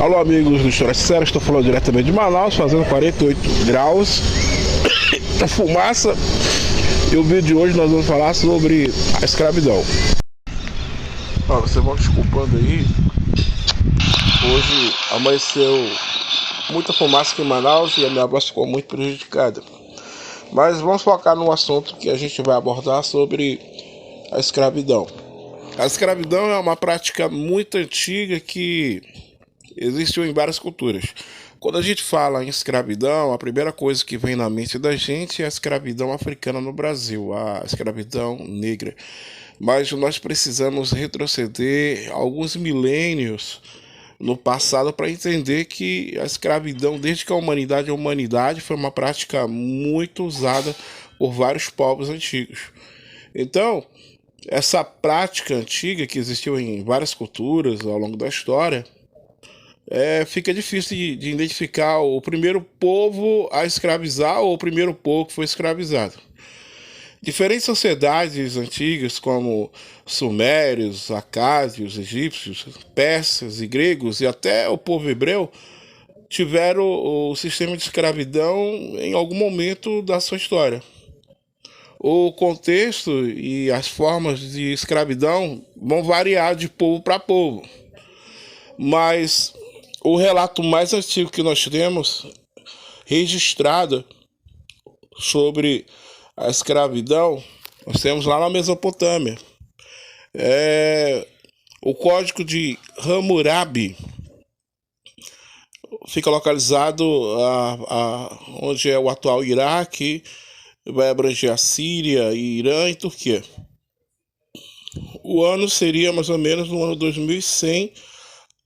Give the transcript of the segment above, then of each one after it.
Alô, amigos do História Séria, estou falando diretamente de Manaus, fazendo 48 graus, fumaça. E o vídeo de hoje nós vamos falar sobre a escravidão. Vocês vão desculpando aí, hoje amanheceu muita fumaça aqui em Manaus e a minha voz ficou muito prejudicada. Mas vamos focar no assunto que a gente vai abordar sobre a escravidão. A escravidão é uma prática muito antiga que existiu em várias culturas. Quando a gente fala em escravidão, a primeira coisa que vem na mente da gente é a escravidão africana no Brasil, a escravidão negra. Mas nós precisamos retroceder alguns milênios no passado para entender que a escravidão, desde que a humanidade é humanidade, foi uma prática muito usada por vários povos antigos. Então, essa prática antiga que existiu em várias culturas ao longo da história, fica difícil de identificar o primeiro povo a escravizar ou o primeiro povo que foi escravizado. Diferentes sociedades antigas, como sumérios, acádios, egípcios, persas e gregos e até o povo hebreu, tiveram o sistema de escravidão em algum momento da sua história. O contexto e as formas de escravidão vão variar de povo para povo, mas o relato mais antigo que nós temos registrado sobre a escravidão, nós temos lá na Mesopotâmia. O Código de Hammurabi fica localizado onde é o atual Iraque, vai abranger a Síria, Irã e Turquia. O ano seria mais ou menos no ano 2100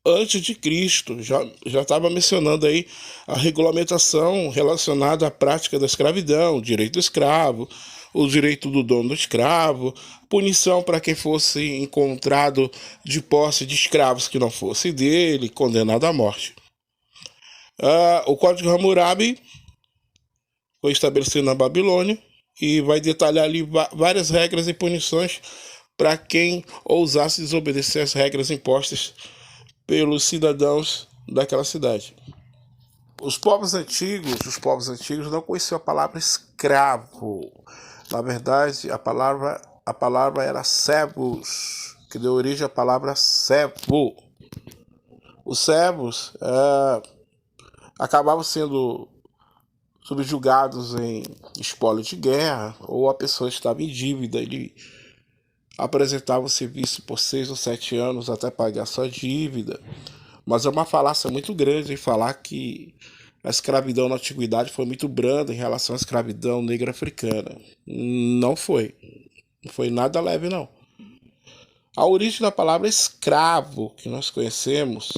antes de Cristo. Já estava mencionando aí a regulamentação relacionada à prática da escravidão, o direito do escravo, o direito do dono do escravo, punição para quem fosse encontrado de posse de escravos que não fosse dele, condenado à morte. O Código Hammurabi foi estabelecido na Babilônia e vai detalhar ali várias regras e punições para quem ousasse desobedecer às regras impostas pelos cidadãos daquela cidade. Os povos antigos não conheciam a palavra escravo. Na verdade, a palavra era servos, que deu origem à palavra servo. Os servos acabavam sendo subjugados em espólio de guerra, ou a pessoa estava em dívida, ele apresentava o serviço por 6 ou 7 anos até pagar sua dívida. Mas é uma falácia muito grande em falar que a escravidão na antiguidade foi muito branda em relação à escravidão negra africana. Não foi nada leve, não. A origem da palavra escravo que nós conhecemos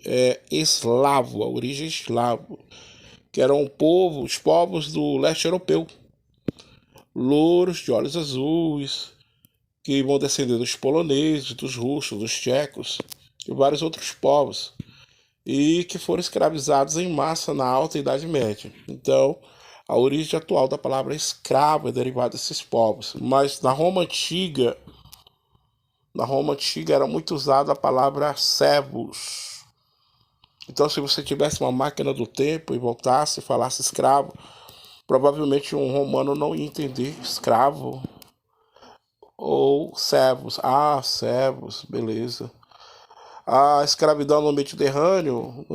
é eslavo, a origem eslavo, que eram os povos do leste europeu, louros de olhos azuis, que vão descender dos poloneses, dos russos, dos tchecos e vários outros povos, e que foram escravizados em massa na Alta Idade Média. Então, a origem atual da palavra escravo é derivada desses povos. Mas na Roma Antiga era muito usada a palavra servos. Então, se você tivesse uma máquina do tempo e voltasse e falasse escravo, provavelmente um romano não ia entender escravo ou servos. Servos, beleza. A escravidão no Mediterrâneo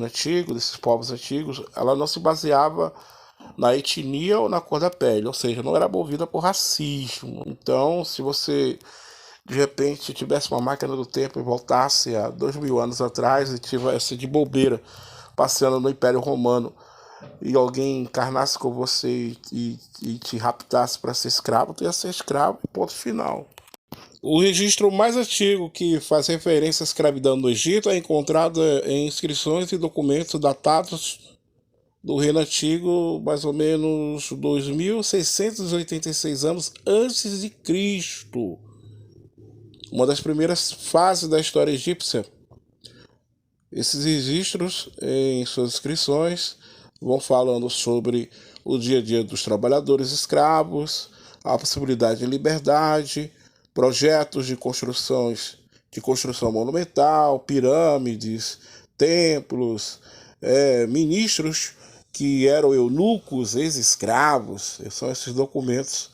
antigo, desses povos antigos, ela não se baseava na etnia ou na cor da pele, ou seja, não era movida por racismo. Então, se você de repente tivesse uma máquina do tempo e voltasse a 2000 anos atrás e tivesse de bobeira passeando no Império Romano e alguém encarnasse com você e te raptasse para ser escravo, tu ia ser escravo e ponto final. O registro mais antigo que faz referência à escravidão no Egito é encontrado em inscrições e documentos datados do Reino Antigo, mais ou menos 2686 anos antes de Cristo. Uma das primeiras fases da história egípcia. Esses registros, em suas inscrições, vão falando sobre o dia a dia dos trabalhadores escravos, a possibilidade de liberdade, projetos de construção monumental, pirâmides, templos, ministros que eram eunucos, ex-escravos. São esses documentos.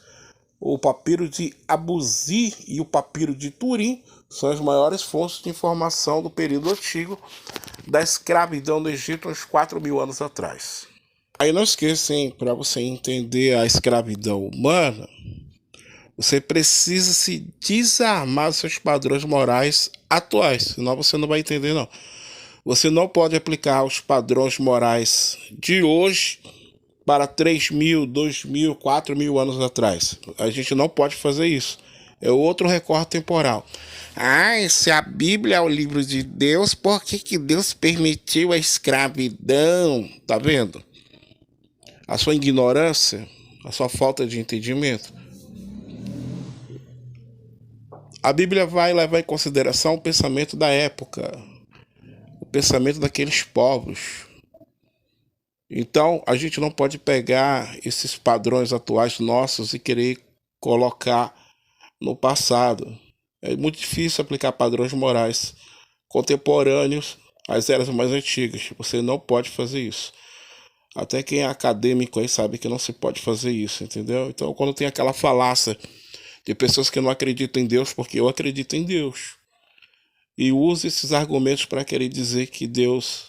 O papiro de Abuzi e o papiro de Turim são as maiores fontes de informação do período antigo da escravidão do Egito, uns 4.000 anos atrás. Aí não esqueça, hein, para você entender a escravidão humana, você precisa se desarmar dos seus padrões morais atuais, senão você não vai entender, não. Você não pode aplicar os padrões morais de hoje para 3.000, 2.000, 4.000 anos atrás. A gente não pode fazer isso. É outro recorte temporal. Se a Bíblia é o livro de Deus, por que Deus permitiu a escravidão? Tá vendo? A sua ignorância, a sua falta de entendimento. A Bíblia vai levar em consideração o pensamento da época, o pensamento daqueles povos. Então, a gente não pode pegar esses padrões atuais nossos e querer colocar no passado. É muito difícil aplicar padrões morais contemporâneos às eras mais antigas. Você não pode fazer isso. Até quem é acadêmico aí sabe que não se pode fazer isso, entendeu? Então, quando tem aquela falácia de pessoas que não acreditam em Deus, porque eu acredito em Deus, e usa esses argumentos para querer dizer que Deus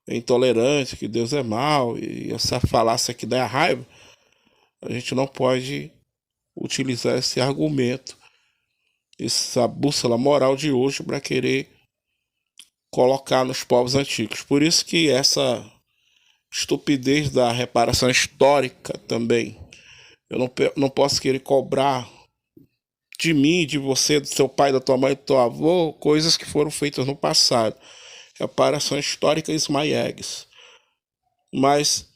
é intolerante, que Deus é mau, e essa falácia que dá raiva, a gente não pode utilizar esse argumento, essa bússola moral de hoje para querer colocar nos povos antigos. Por isso que essa estupidez da reparação histórica também, eu não posso querer cobrar de mim, de você, do seu pai, da tua mãe, do teu avô, coisas que foram feitas no passado. Reparação histórica is my eggs. Mas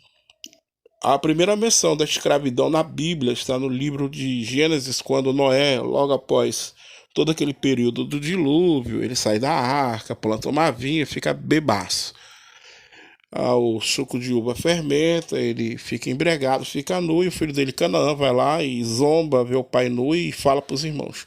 a primeira menção da escravidão na Bíblia está no livro de Gênesis, quando Noé, logo após todo aquele período do dilúvio, ele sai da arca, planta uma vinha, fica bebaço. O suco de uva fermenta, ele fica embriagado, fica nu, e o filho dele, Canaã, vai lá e zomba, vê o pai nu e fala para os irmãos.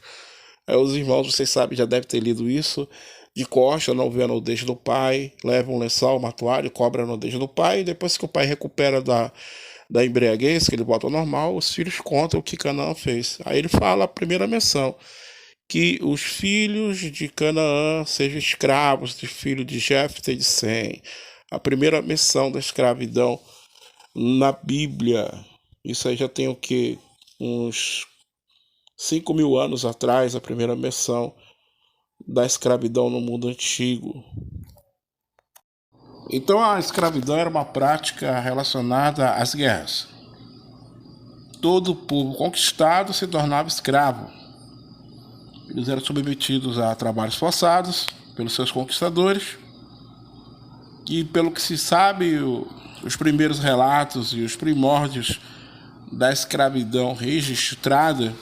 Aí os irmãos, vocês sabem, já devem ter lido isso, de costa, não vê a nudez do pai, leva um lençol, uma toalha, cobra a nudez do pai, e depois que o pai recupera da embriaguez, que ele volta ao normal, os filhos contam o que Canaã fez. Aí ele fala a primeira menção, que os filhos de Canaã sejam escravos de filho de Jefté e de Sem. A primeira menção da escravidão na Bíblia. Isso aí já tem o quê? Uns 5.000 anos atrás, a primeira menção da escravidão no mundo antigo. Então a escravidão era uma prática relacionada às guerras. Todo povo conquistado se tornava escravo. Eles eram submetidos a trabalhos forçados pelos seus conquistadores. E pelo que se sabe, os primeiros relatos e os primórdios da escravidão registrada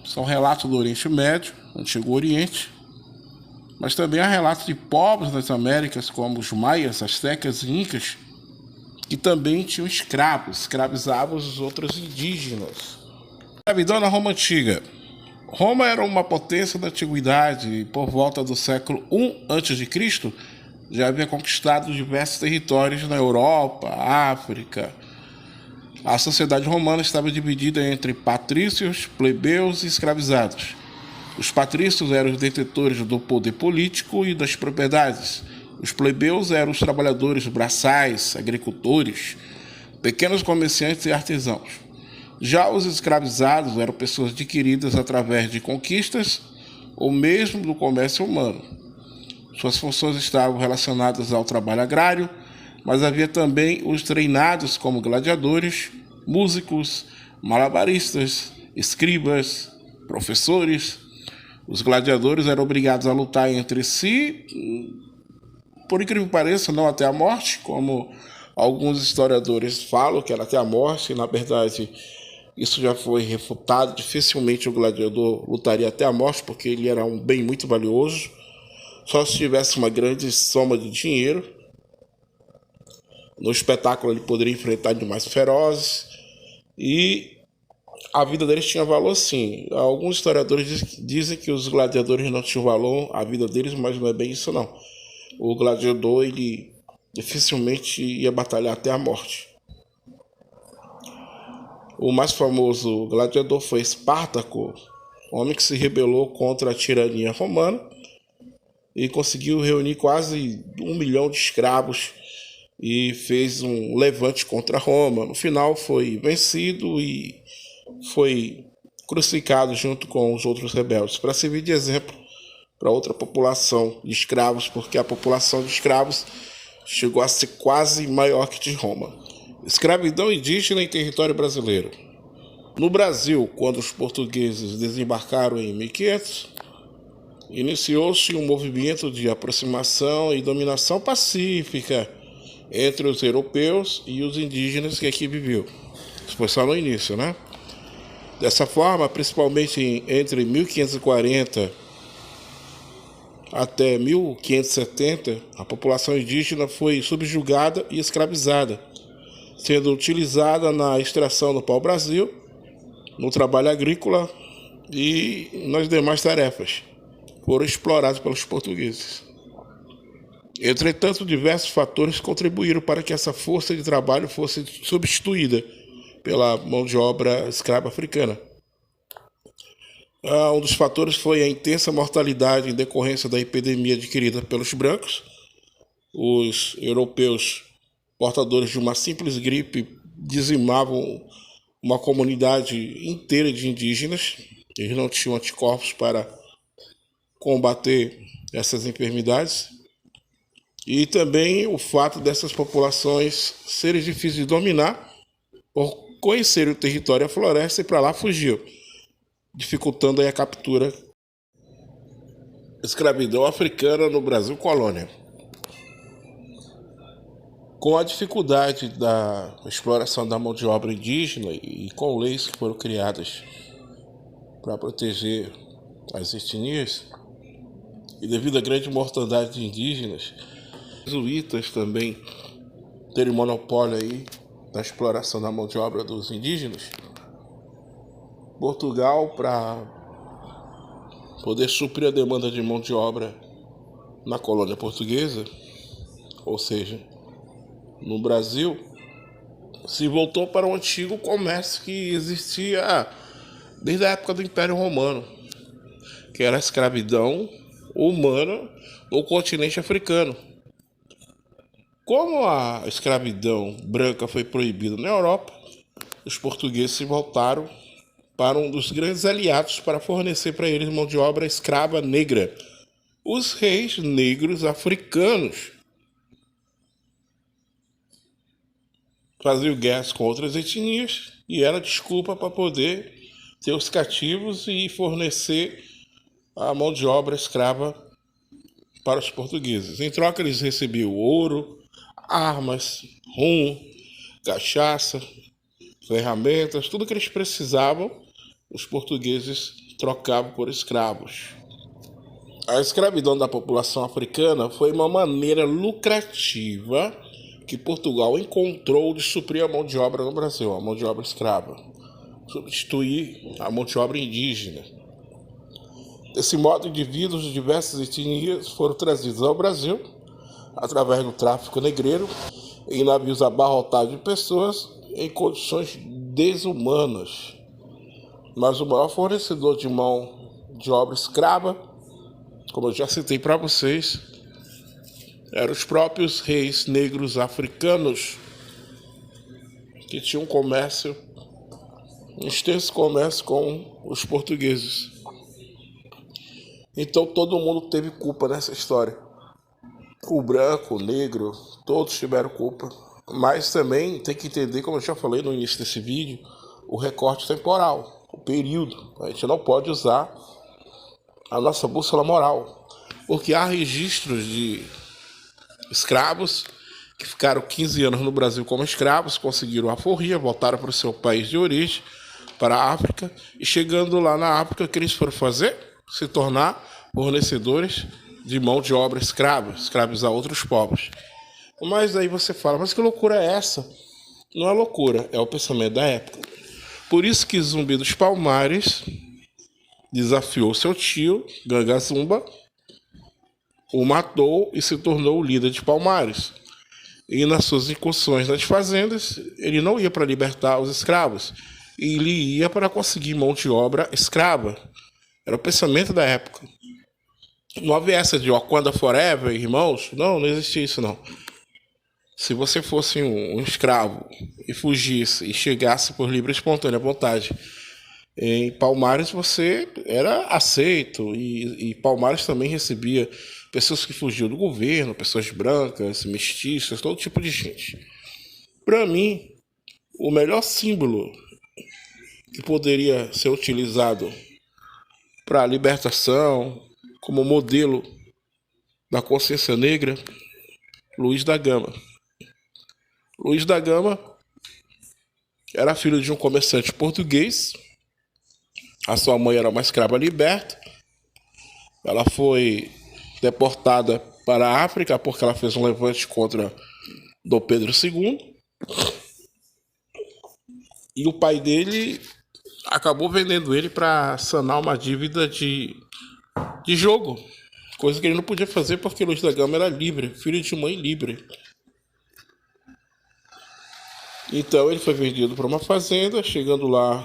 são relatos do Oriente Médio, Antigo Oriente, mas também há relatos de povos das Américas, como os maias, astecas e incas, que também tinham escravos, escravizavam os outros indígenas. Escravidão na Roma Antiga. Roma era uma potência da antiguidade e por volta do século I a.C., já havia conquistado diversos territórios na Europa, África. A sociedade romana estava dividida entre patrícios, plebeus e escravizados. Os patrícios eram os detentores do poder político e das propriedades. Os plebeus eram os trabalhadores braçais, agricultores, pequenos comerciantes e artesãos. Já os escravizados eram pessoas adquiridas através de conquistas ou mesmo do comércio humano. Suas funções estavam relacionadas ao trabalho agrário, mas havia também os treinados como gladiadores, músicos, malabaristas, escribas, professores. Os gladiadores eram obrigados a lutar entre si, por incrível que pareça, não até a morte, como alguns historiadores falam que era até a morte, e na verdade isso já foi refutado. Dificilmente o gladiador lutaria até a morte, porque ele era um bem muito valioso. Só se tivesse uma grande soma de dinheiro. No espetáculo ele poderia enfrentar animais ferozes. E a vida deles tinha valor, sim. Alguns historiadores dizem que os gladiadores não tinham valor, a vida deles, mas não é bem isso, não. o gladiador ele dificilmente ia batalhar até a morte. O mais famoso gladiador foi Espartaco, homem que se rebelou contra a tirania romana e conseguiu reunir quase 1 milhão de escravos e fez um levante contra Roma. No final foi vencido e foi crucificado junto com os outros rebeldes, para servir de exemplo para outra população de escravos, porque a população de escravos chegou a ser quase maior que de Roma. Escravidão indígena em território brasileiro. No Brasil, quando os portugueses desembarcaram em 1500, iniciou-se um movimento de aproximação e dominação pacífica entre os europeus e os indígenas que aqui viviam. Isso foi só no início, né? Dessa forma, principalmente entre 1540 até 1570, a população indígena foi subjugada e escravizada, sendo utilizada na extração do pau-brasil, no trabalho agrícola e nas demais tarefas. Foram explorados pelos portugueses. Entretanto, diversos fatores contribuíram para que essa força de trabalho fosse substituída pela mão de obra escrava africana. Um dos fatores foi a intensa mortalidade em decorrência da epidemia adquirida pelos brancos. Os europeus, portadores de uma simples gripe, dizimavam uma comunidade inteira de indígenas. Eles não tinham anticorpos para combater essas enfermidades. E também o fato dessas populações serem difíceis de dominar, por conhecerem o território e a floresta e para lá fugiam, dificultando aí a captura. Escravidão africana no Brasil colônia. Com a dificuldade da exploração da mão de obra indígena e com leis que foram criadas para proteger as etnias, e devido à grande mortandade de indígenas, os jesuítas também terem monopólio aí da exploração da mão de obra dos indígenas, Portugal, para poder suprir a demanda de mão de obra na colônia portuguesa, ou seja, no Brasil, se voltou para o antigo comércio que existia desde a época do Império Romano, que era a escravidão humana no continente africano. Como a escravidão branca foi proibida na Europa, os portugueses se voltaram para um dos grandes aliados para fornecer para eles mão de obra escrava negra, os reis negros africanos. Faziam guerras com outras etnias e era desculpa para poder ter os cativos e fornecer a mão de obra escrava para os portugueses. Em troca, eles recebiam ouro, armas, rum, cachaça, ferramentas, tudo que eles precisavam, os portugueses trocavam por escravos. A escravidão da população africana foi uma maneira lucrativa que Portugal encontrou de suprir a mão de obra no Brasil, a mão de obra escrava, substituir a mão de obra indígena. Desse modo, indivíduos de diversas etnias foram trazidos ao Brasil através do tráfico negreiro em navios abarrotados de pessoas em condições desumanas. Mas o maior fornecedor de mão de obra escrava, como eu já citei para vocês, eram os próprios reis negros africanos, que tinham um extenso comércio com os portugueses. Então todo mundo teve culpa nessa história. O branco, o negro, todos tiveram culpa. Mas também tem que entender, como eu já falei no início desse vídeo, o recorte temporal, o período. A gente não pode usar a nossa bússola moral, porque há registros de escravos que ficaram 15 anos no Brasil como escravos, conseguiram a alforria, voltaram para o seu país de origem, para a África, e chegando lá na África, o que eles foram fazer? Se tornar fornecedores de mão de obra escrava, escravizar outros povos. Mas aí você fala, mas que loucura é essa? Não é loucura, é o pensamento da época. Por isso que Zumbi dos Palmares desafiou seu tio, Ganga Zumba, o matou e se tornou o líder de Palmares. E nas suas incursões nas fazendas, ele não ia para libertar os escravos, ele ia para conseguir mão de obra escrava. Era o pensamento da época. Não havia essa de Wakanda Forever, irmãos. Não existia isso não. Se você fosse um escravo e fugisse e chegasse por livre e espontânea vontade em Palmares, você era aceito. E Palmares também recebia pessoas que fugiam do governo, pessoas brancas, mestiças, todo tipo de gente. Para mim, o melhor símbolo que poderia ser utilizado para a libertação, como modelo da consciência negra, Luiz da Gama. Luiz da Gama era filho de um comerciante português. A sua mãe era uma escrava liberta. Ela foi deportada para a África porque ela fez um levante contra Dom Pedro II. E o pai dele acabou vendendo ele para sanar uma dívida de jogo. Coisa que ele não podia fazer porque Luiz da Gama era livre, filho de mãe livre. Então ele foi vendido para uma fazenda. Chegando lá,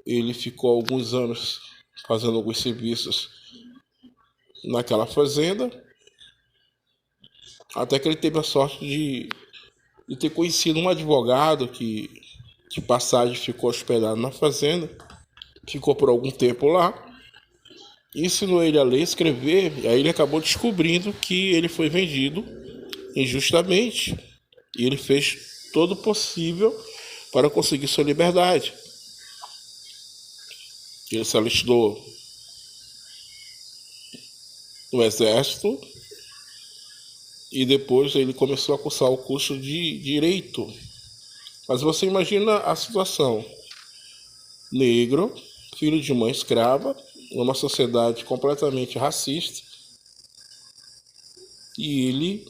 ele ficou alguns anos fazendo alguns serviços naquela fazenda, até que ele teve a sorte de ter conhecido um advogado que de passagem ficou hospedado na fazenda, ficou por algum tempo lá, ensinou ele a ler e escrever, e aí ele acabou descobrindo que ele foi vendido injustamente, e ele fez todo o possível para conseguir sua liberdade. Ele se alistou no exército e depois ele começou a cursar o curso de Direito. Mas você imagina a situação: negro, filho de mãe escrava, numa sociedade completamente racista, e ele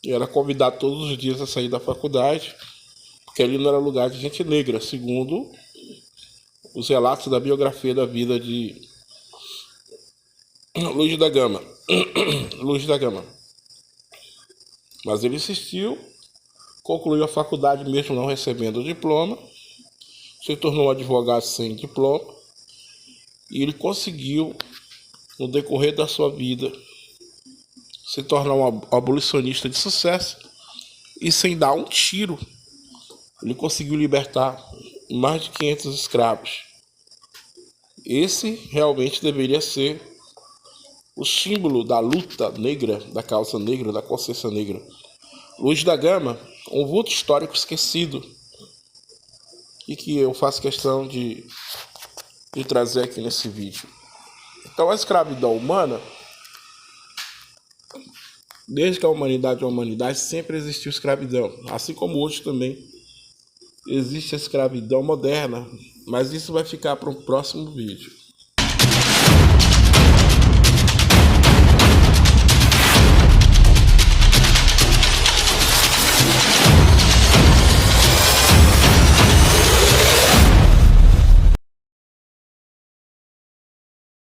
era convidado todos os dias a sair da faculdade, porque ali não era lugar de gente negra, segundo os relatos da biografia da vida de Luiz da Gama. Luiz da Gama. Mas ele insistiu, concluiu a faculdade mesmo não recebendo o diploma, se tornou um advogado sem diploma, e ele conseguiu, no decorrer da sua vida, se tornar um abolicionista de sucesso, e sem dar um tiro, ele conseguiu libertar mais de 500 escravos. Esse realmente deveria ser o símbolo da luta negra, da causa negra, da consciência negra. Luiz da Gama, um vulto histórico esquecido, e que eu faço questão de trazer aqui nesse vídeo. Então, a escravidão humana, desde que a humanidade é a humanidade, sempre existiu escravidão. Assim como hoje também existe a escravidão moderna, mas isso vai ficar para um próximo vídeo.